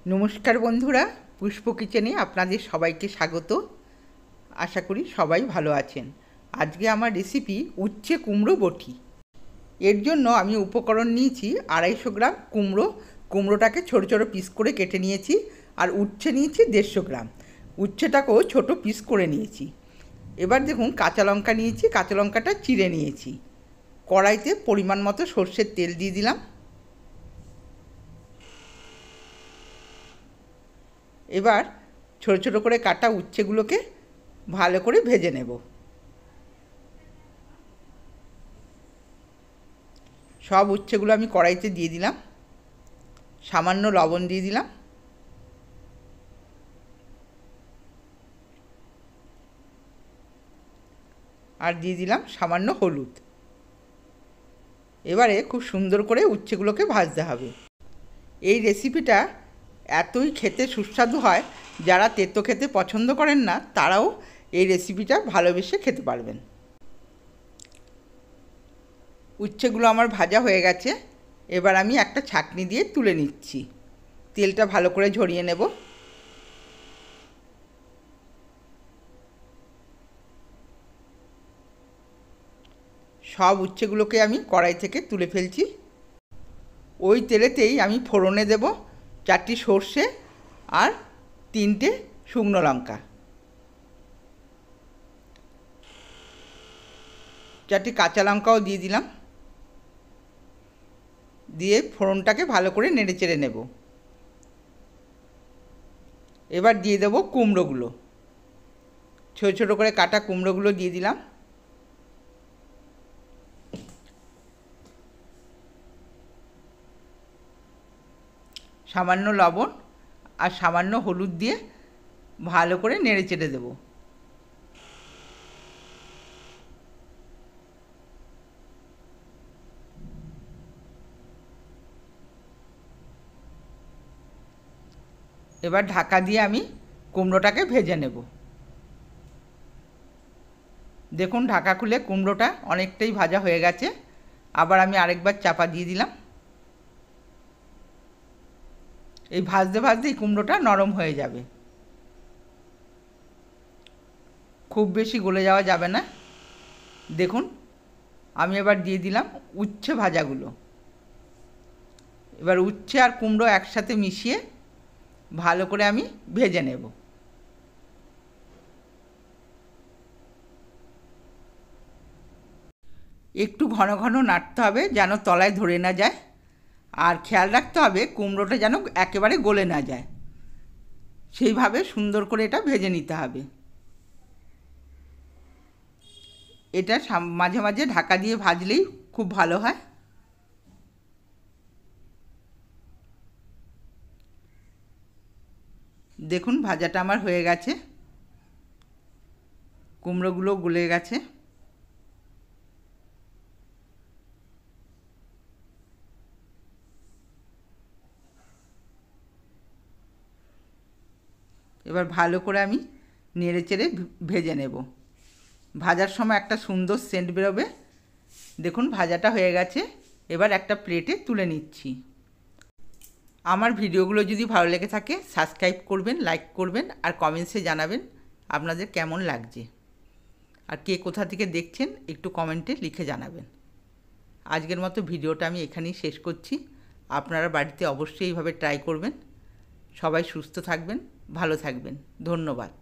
নমস্কার বন্ধুরা, পুষ্প কিচেনে আপনাদের সবাইকে স্বাগত। আশা করি সবাই ভালো আছেন। আজকে আমার রেসিপি উচ্ছে কুমড়ো বটি। এর জন্য আমি উপকরণ নিয়েছি 250 গ্রাম কুমড়ো। কুমড়োটাকে ছোটো ছোটো পিস করে কেটে নিয়েছি। আর উচ্ছে নিয়েছি 150 গ্রাম। উচ্ছেটাকেও ছোটো পিস করে নিয়েছি। এবার দেখুন, কাঁচা লঙ্কা নিয়েছি, কাঁচা লঙ্কাটা চিড়ে নিয়েছি। কড়াইতে পরিমাণ মতো সর্ষের তেল দিয়ে দিলাম। এবার ছোটো ছোটো করে কাটা উচ্ছেগুলোকে ভালো করে ভেজে নেব। সব উচ্ছেগুলো আমি কড়াইতে দিয়ে দিলাম। সামান্য লবণ দিয়ে দিলাম। আর দিয়ে দিলাম সামান্য হলুদ। এবারে খুব সুন্দর করে উচ্ছেগুলোকে ভাজতে হবে। এই রেসিপিটা এতই খেতে সুস্বাদু হয়, যারা তেতো খেতে পছন্দ করেন না তারাও এই রেসিপিটা ভালোবেসে খেতে পারবেন। উচ্ছেগুলো আমার ভাজা হয়ে গেছে। এবার আমি একটা ছাঁকনি দিয়ে তুলে নিচ্ছি। তেলটা ভালো করে ঝরিয়ে নেব। সব উচ্ছেগুলোকে আমি কড়াই থেকে তুলে ফেলছি। ওই তেলেতেই আমি ফোড়নে দেব 4টি সর্ষে আর 3টে শুকনো লঙ্কা। 4টি কাঁচা লঙ্কাও দিয়ে দিলাম। দিয়ে ফোড়নটাকে ভালো করে নেড়ে চেড়ে নেব। এবার দিয়ে দেবো কুমড়োগুলো। ছোটো ছোটো করে কাটা কুমড়োগুলো দিয়ে দিলাম। সামান্য লবণ আর সামান্য হলুদ দিয়ে ভালো করে নেড়ে চেড়ে দেবো। এবার ঢাকা দিয়ে আমি কুমড়োটাকে ভেজে নেব। দেখুন, ঢাকা খুলে কুমড়োটা অনেকটাই ভাজা হয়ে গেছে। আবার আমি আরেকবার চাপা দিয়ে দিলাম। এই ভাজতে ভাজতেই কুমড়োটা নরম হয়ে যাবে। খুব বেশি গলে যাওয়া যাবে না। দেখুন, আমি এবার দিয়ে দিলাম উচ্ছে ভাজাগুলো। এবার উচ্ছে আর কুমড়ো একসাথে মিশিয়ে ভালো করে আমি ভেজে নেব। একটু ঘন ঘন নাড়তে হবে যেন তলায় ধরে না যায়। আর খেয়াল রাখতে হবে কুমড়োটা যেন একেবারে গলে না যায়। সেইভাবে সুন্দর করে এটা ভেজে নিতে হবে। এটা মাঝে মাঝে ঢাকা দিয়ে ভাজলেই খুব ভালো হয়। দেখুন, ভাজাটা আমার হয়ে গেছে। কুমড়োগুলো গলে গেছে। এবার ভালো করে আমি নেড়ে চেড়ে ভেজে নেব। ভাজার সময় একটা সুন্দর সেন্ট বেরোবে। দেখুন, ভাজাটা হয়ে গেছে। এবার একটা প্লেটে তুলে নিচ্ছি। আমার ভিডিওগুলো যদি ভালো লেগে থাকে সাবস্ক্রাইব করবেন, লাইক করবেন আর কমেন্টসে জানাবেন আপনাদের কেমন লাগছে। আর কে কোথা থেকে দেখছেন একটু কমেন্টে লিখে জানাবেন। আজকের মতো ভিডিওটা আমি এখানেই শেষ করছি। আপনারা বাড়িতে অবশ্যই এইভাবে ট্রাই করবেন। সবাই সুস্থ থাকবেন, ভালো থাকবেন। ধন্যবাদ।